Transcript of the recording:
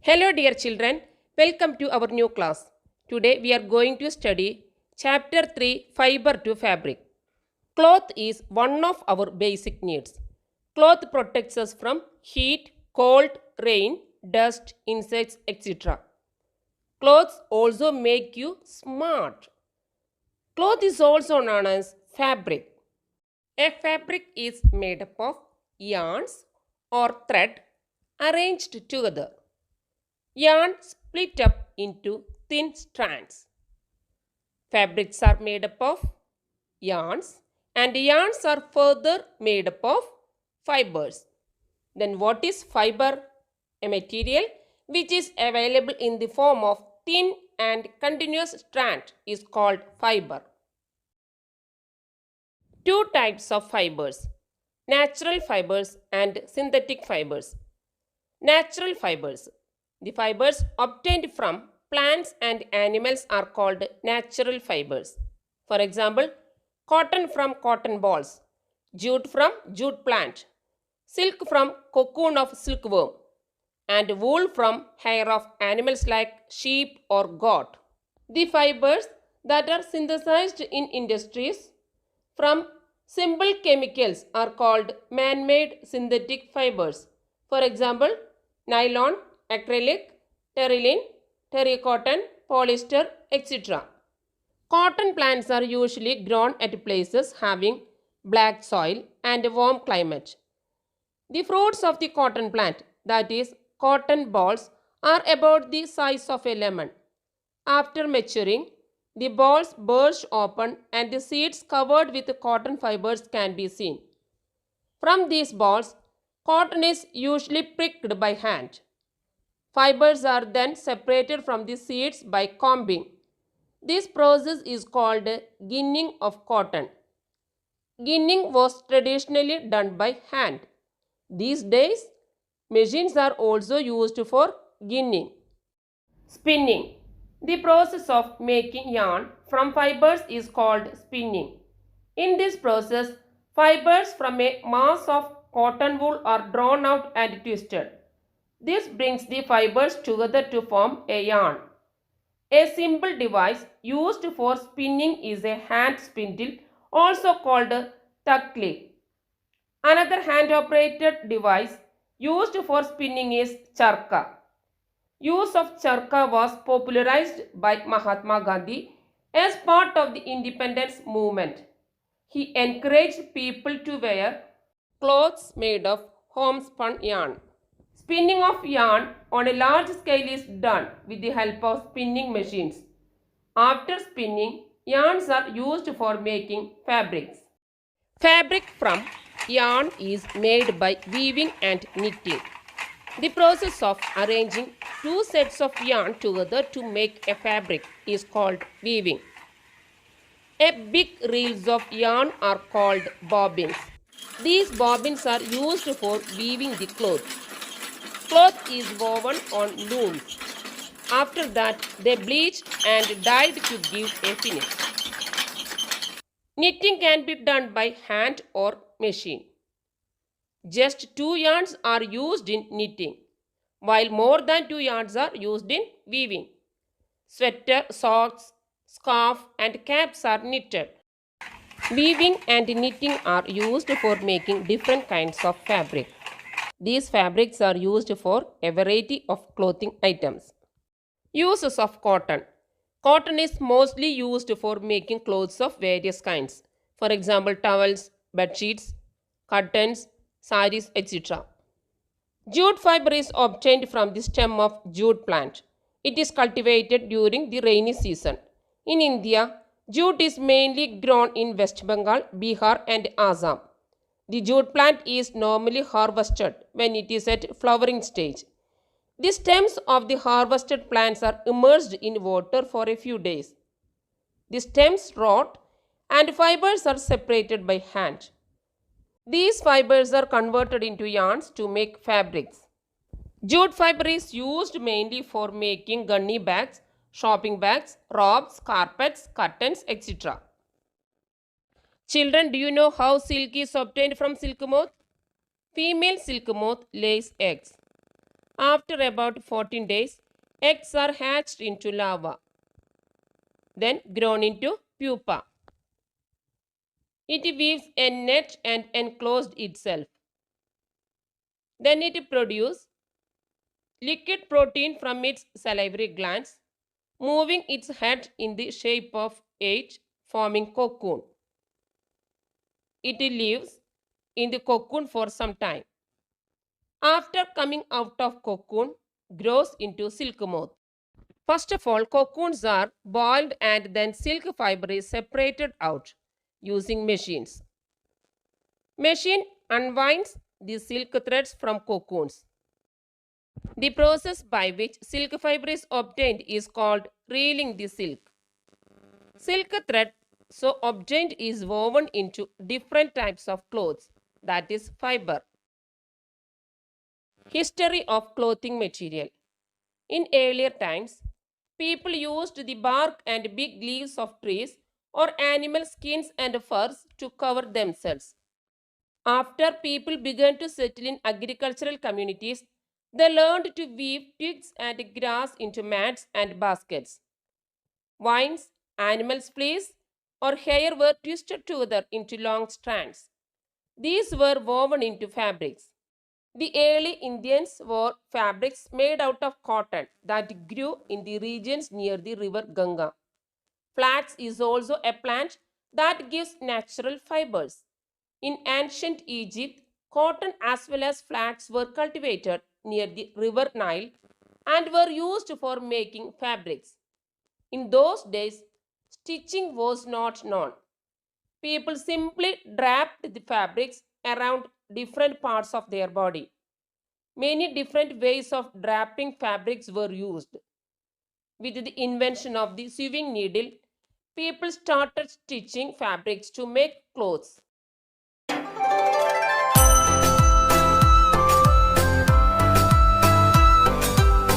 Hello, dear children. Welcome to our new class. Today we are going to study Chapter 3 Fiber to Fabric. Cloth is one of our basic needs. Cloth protects us from heat, cold, rain, dust, insects, etc. Clothes also make you smart. Cloth is also known as fabric. A fabric is made up of yarns or thread arranged together. Yarn split up into thin strands. Fabrics are made up of yarns and yarns are further made up of fibers. Then what is fiber? A material which is available in the form of thin and continuous strand is called fiber. Two types of fibers: natural fibers and synthetic fibers. Natural fibers. The fibers obtained from plants and animals are called natural fibers. For example, cotton from cotton balls, jute from jute plant, silk from cocoon of silkworm, and wool from hair of animals like sheep or goat. The fibers that are synthesized in industries from simple chemicals are called man-made synthetic fibers. For example, nylon, acrylic, terylene, terrycotton, polyester, etc. Cotton plants are usually grown at places having black soil and a warm climate. The fruits of the cotton plant, that is, cotton balls, are about the size of a lemon. After maturing, the balls burst open and the seeds covered with cotton fibers can be seen. From these balls, cotton is usually pricked by hand. Fibers are then separated from the seeds by combing. This process is called ginning of cotton. Ginning was traditionally done by hand. These days, machines are also used for ginning. Spinning. The process of making yarn from fibers is called spinning. In this process, fibers from a mass of cotton wool are drawn out and twisted. This brings the fibers together to form a yarn. A simple device used for spinning is a hand spindle, also called takli. Another hand-operated device used for spinning is charkha. Use of charkha was popularized by Mahatma Gandhi as part of the independence movement. He encouraged people to wear clothes made of homespun yarn. Spinning of yarn on a large scale is done with the help of spinning machines. After spinning, yarns are used for making fabrics. Fabric from yarn is made by weaving and knitting. The process of arranging two sets of yarn together to make a fabric is called weaving. A big reels of yarn are called bobbins. These bobbins are used for weaving the cloth. Cloth is woven on looms. After that, they bleached and dyed to give a finish. Knitting can be done by hand or machine. Just two yarns are used in knitting, while more than two yarns are used in weaving. Sweater, socks, scarf, and caps are knitted. Weaving and knitting are used for making different kinds of fabric. These fabrics are used for a variety of clothing items. Uses of cotton. Cotton is mostly used for making clothes of various kinds. For example, towels, bed sheets, curtains, saris, etc. Jute fiber is obtained from the stem of jute plant. It is cultivated during the rainy season. In India, jute is mainly grown in West Bengal, Bihar and Assam. The jute plant is normally harvested when it is at flowering stage. The stems of the harvested plants are immersed in water for a few days. The stems rot and fibers are separated by hand. These fibers are converted into yarns to make fabrics. Jute fiber is used mainly for making gunny bags, shopping bags, robes, carpets, curtains, etc. Children, do you know how silk is obtained from silk moth? Female silk moth lays eggs. After about 14 days, eggs are hatched into larvae, then grown into pupa. It weaves a net and enclosed itself. Then it produces liquid protein from its salivary glands, moving its head in the shape of H, forming cocoon. It lives in the cocoon for some time. After coming out of cocoon, grows into silk moth. First of all, cocoons are boiled and then silk fiber is separated out using machines. Machine unwinds the silk threads from cocoons. The process by which silk fiber is obtained is called reeling the silk. Silk thread so obtained is woven into different types of clothes, that is fiber. History of clothing material. In earlier times, people used the bark and big leaves of trees or animal skins and furs to cover themselves. After people began to settle in agricultural communities, they learned to weave twigs and grass into mats and baskets. Vines, animals' fleece, or hair were twisted together into long strands. These were woven into fabrics. The early Indians wore fabrics made out of cotton that grew in the regions near the river Ganga. Flax is also a plant that gives natural fibers. In ancient Egypt, cotton as well as flax were cultivated near the river Nile and were used for making fabrics. In those days, stitching was not known. People simply draped the fabrics around different parts of their body. Many different ways of draping fabrics were used. With the invention of the sewing needle, people started stitching fabrics to make clothes.